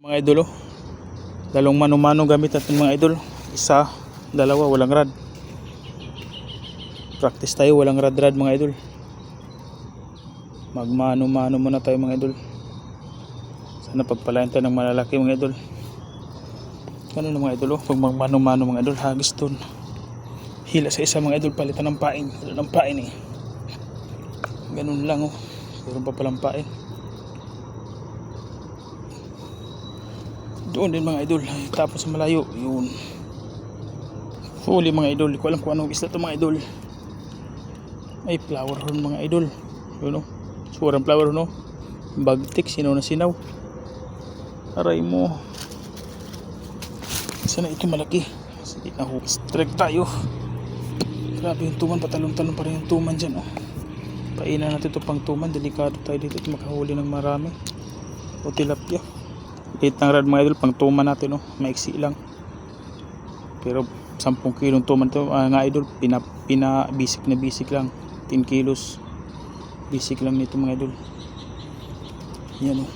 Mga idol, oh. Dalawang mano-mano gamit natin mga idol. Isa, dalawa, walang rad. Practice tayo, walang rad-rad mga idol. Magmano-mano muna tayo mga idol. Sana pagpalain tayo ng malalaki mga idol. Ganun na mga idol, oh. Pag magmano-mano mga idol, hagis dun. Hila sa isa mga idol, palitan ng pain. Wala ng pain eh. Ganun lang, oh. Meron pa palang pain. Doon din mga idol, ay, tapos sa malayo yun, huli mga idol. Hindi ko alam kung anong isla ito mga idol. Ay, flower horn mga idol. Yun o, surang flower horn o. Bagtik, sinaw na sinaw. Aray mo, sana ito malaki. Sige na ho, strike tayo. Grabe yung tuman, patalong-talong pa rin yung tuman dyan o. Painan natin ito pang tuman, delikado tayo dito at makahuli ng marami. O tilapia. Liit ng rad mga idol, pang tuman natin, oh. Maiksi lang. Pero 10 kilong tuman to nga idol, bisik na bisik lang. 10 kilos bisik lang nito mga idol. Yan, oh.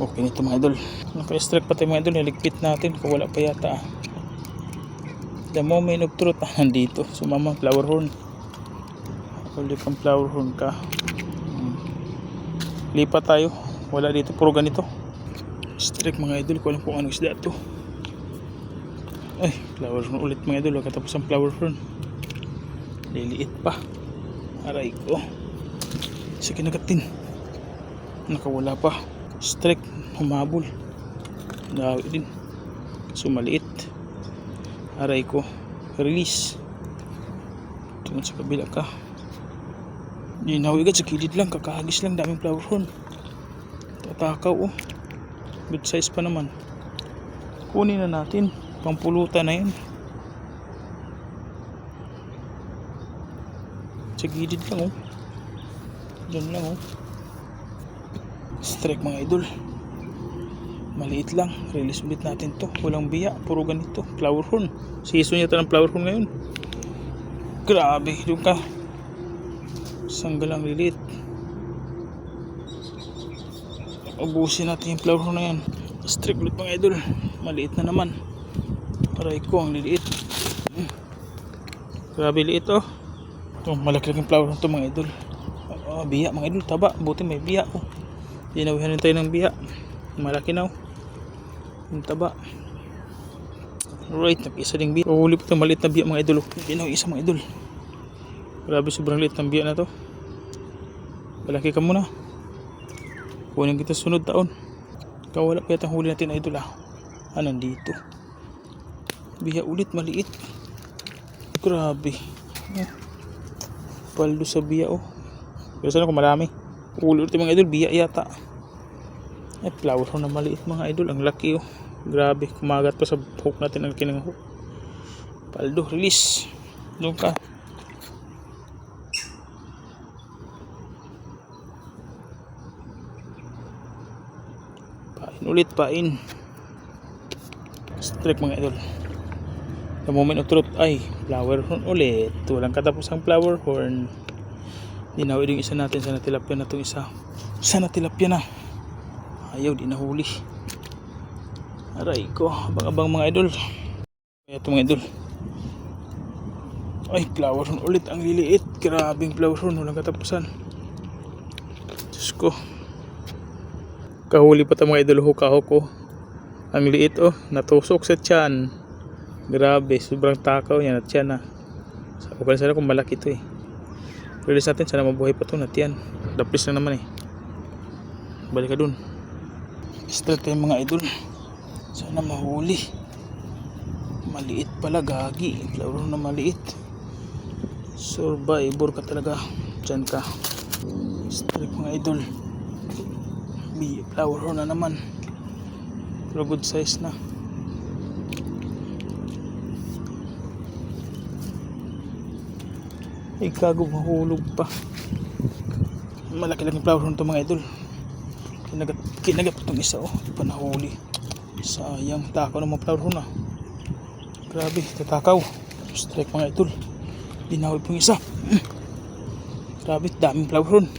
Okay nito mga idol. Naka-strike pa tayo mga idol, niligpit natin kung wala pa yata. The moment of truth, nandito sumama flower horn. Ulit ang flower horn ka. Lipat tayo, wala dito, puro ganito. Strike mga idol, ko alam kung ano isda to. Ay, flower horn ulit mga idol. Katapos ang flower horn, liliit pa. Aray ko, sige nagatin, nakawala pa. Strike, humabol, dawi din, sumaliit. Aray ko, release. Tingnan sa kabila ka. Ginawi agad sa kilid lang, kakahagis lang, daming flower horn. Tatakaw, oh. Good size pa naman. Kunin na natin, pampulutan na yun. Sa gilid lang, oh. Diyan lang, oh. Strike mga idol. Maliit lang, release ulit natin to. Walang biya, puro ganito, flower horn. Season yata ng flower horn ngayon. Grabe, doon ka. Sanggalang lilit. Ubusin natin yung flower horn na yan. Strike ulit mga idol. Maliit na naman. Aray ko, ang liliit. Grabe liit, oh. Ito, malaki-laking flower horn to mga idol. Biya mga idol, taba. Buti may biya, oh. Dinawihan tayo ng biya. Malaki na, oh. Yung taba. Alright, nag-isa ding biya. Uhuli po ito, maliit na biya mga idol. Dinawi isa mga idol. Grabe, sobrang liit ng biya na to. Malaki ka muna. Kunin kita sunod taon. Kawala pa yata huli natin idol, ah. Nandito. Biya ulit, maliit. Grabe. Paldo sa biya, oh. Pero sana kung marami. Huli ulit mga idol, biya yata. Ay, flower horn na maliit mga idol. Ang laki, oh. Grabe, kumagat pa sa hook natin. Ang kinang hook. Paldo, release. Doon ka. Pain ulit, pain. Strike mga idol. The moment of truth. Ay, flower horn ulit. Walang katapos ang flower horn. Dinawi yung isa natin. Sana tilapia na itong isa. Sana tilapia na. Ayaw, di nahuli. Aray ko, abang-abang mga idol. Kaya ito mga idol. Ay, flower horn ulit. Ang liliit. Grabing flower horn. Walang katapusan. Diyos ko. Kahuli pa ito mga idol. Hukahok ko. Ang liit, oh. Natusok sa tiyan. Grabe, sobrang takaw yan at tiyan, ah. Okay sana kung malaki ito, eh. Release natin, sana mabuhay pa ito na tiyan. Daplis na naman, eh. Balik ka dun. Straight tayo mga idol. Sana mahuli. Maliit pala, gagi. Flower na maliit. Survivor ka talaga. Diyan ka. Straight mga idol. Flower horn na naman. Pero good size na. Ay, gago, mahulog pa. Malaki-laking flower horn ito mga idol. Kinagat itong isa, oh. Di pa nahuli. Sayang, takaw ng mga flower horn, ah. Grabe, tatakaw. Strike mga idol. Dinawi pong isa. Grabe, daming flower horn.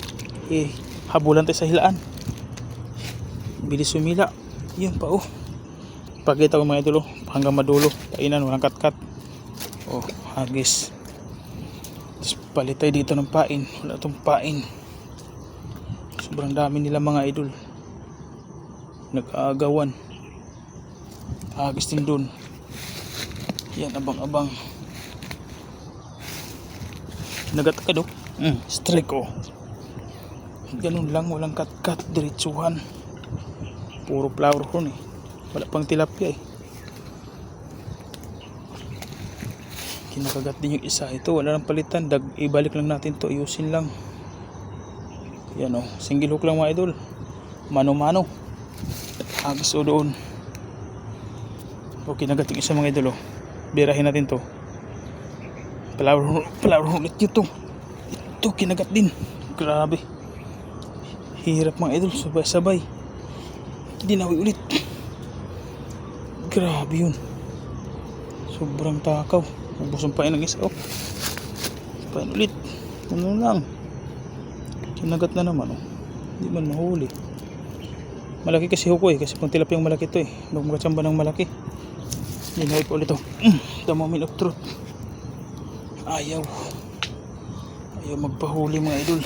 Habulan tayo sa hilaan. bilis sumila. Yun pa oh. Pakita ko mga idol oh, hanggang madulo. Painan, walang kat-kat. Oh, hagis. Tapos palit tayo dito ng pain. Wala itong pain. Sobrang dami nila mga idol. Nag-aagawan. Hagis din dun. Yan, abang-abang. Nagatagad oh. Strike oh. Ganun lang, walang kat-kat. Diretsuhan. Puro flower horn eh. Wala pang tilapia eh. Kinakagat din yung isa. Ito wala nang palitan. Ibalik lang natin to. Ayusin lang. Yan o. Single hook lang mga idol. Mano-mano. Hagis o doon. O kinagat yung isa mga idol o. Birahin natin to. Flower ulit yun to. Ito kinagat din. Grabe. Hirap mga idol. Sabay-sabay. Dinawi ulit. Grabe yun. Sobrang takaw. Ubos ang pain ng isa oh. Pain ulit. Ano lang. Kinagat na naman oh. Hindi man mahuli. Malaki kasi huko eh. Kasi pang tilapiyang malaki to eh. Huwag magkatsamba ng malaki. Hinawi pa ulit oh. The moment of truth. Ayaw. Ayaw magpahuli mga idol.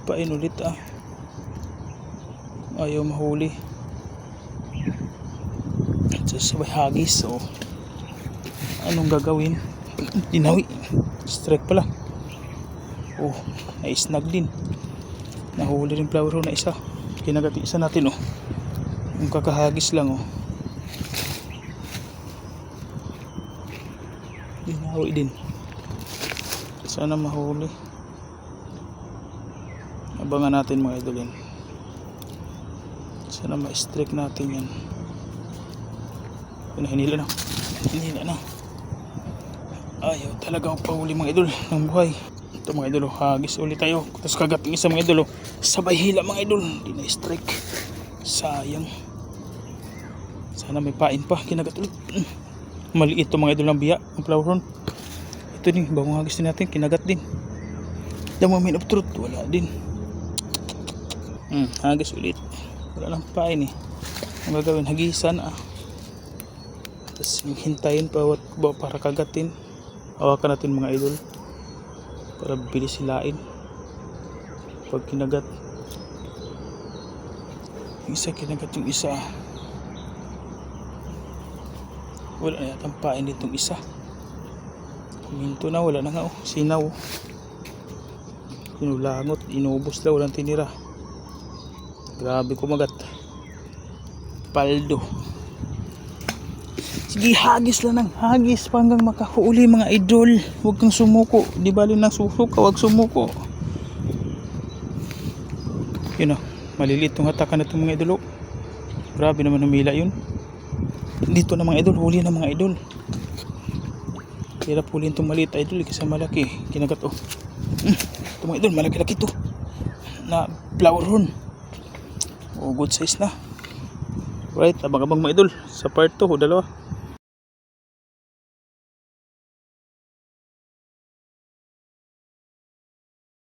Pain ulit ah. Ayaw mahuli. Sabay hagis oh. Anong gagawin? Dinawi. Strike pala. Oh, na-snag din. Nahuli rin flower horn na isa. Kinagat isa natin oh. Yung kakahagis lang oh. Dinawi din. Sana mahuli. Abangan natin mga idol yan. Sana ma-strike natin yan. Hinila na. Ayaw talaga ang pahuli mga idol ng buhay. Ito mga idol, hagis ulit tayo. Tapos kagat ng isa mga idol, sabay hila mga idol. Hindi na strike. Sayang. Sana may pain pa. Kinagat ulit. Maliit ito mga idol ng biya. Ang flower horn. Ito din, bagong hagis din natin. Kinagat din. The moment of truth. Wala din. Hagis ulit. Wala lang pain eh. Ang gagawin, hagisan ah. Tapos hintayin para kagatin. Hawakan natin mga idol para bilis silain pag kinagat. Yung isa kinagat yung isa. Wala na yatang pain ditong isa. Kuminto na, wala na nga oh. Sinaw. Kinulangot, inubos na, walang tinira. Grabe kumagat. Paldo. Sige, hagis lang ng hagis hanggang makahuli mga idol. Huwag kang sumuko. Di bali nang susuka, huwag sumuko. Yun o, maliliit yung hatakan na itong mga idol. Grabe naman humila yun. Dito na mga idol, huli na mga idol. Hirap huliin itong maliit idol kasi malaki. Kinagat o. Ito mga idol, malaki-laki ito. Na flower horn. O, good size na. Right, abang-abang mga idol. Sa part 2, dalawa.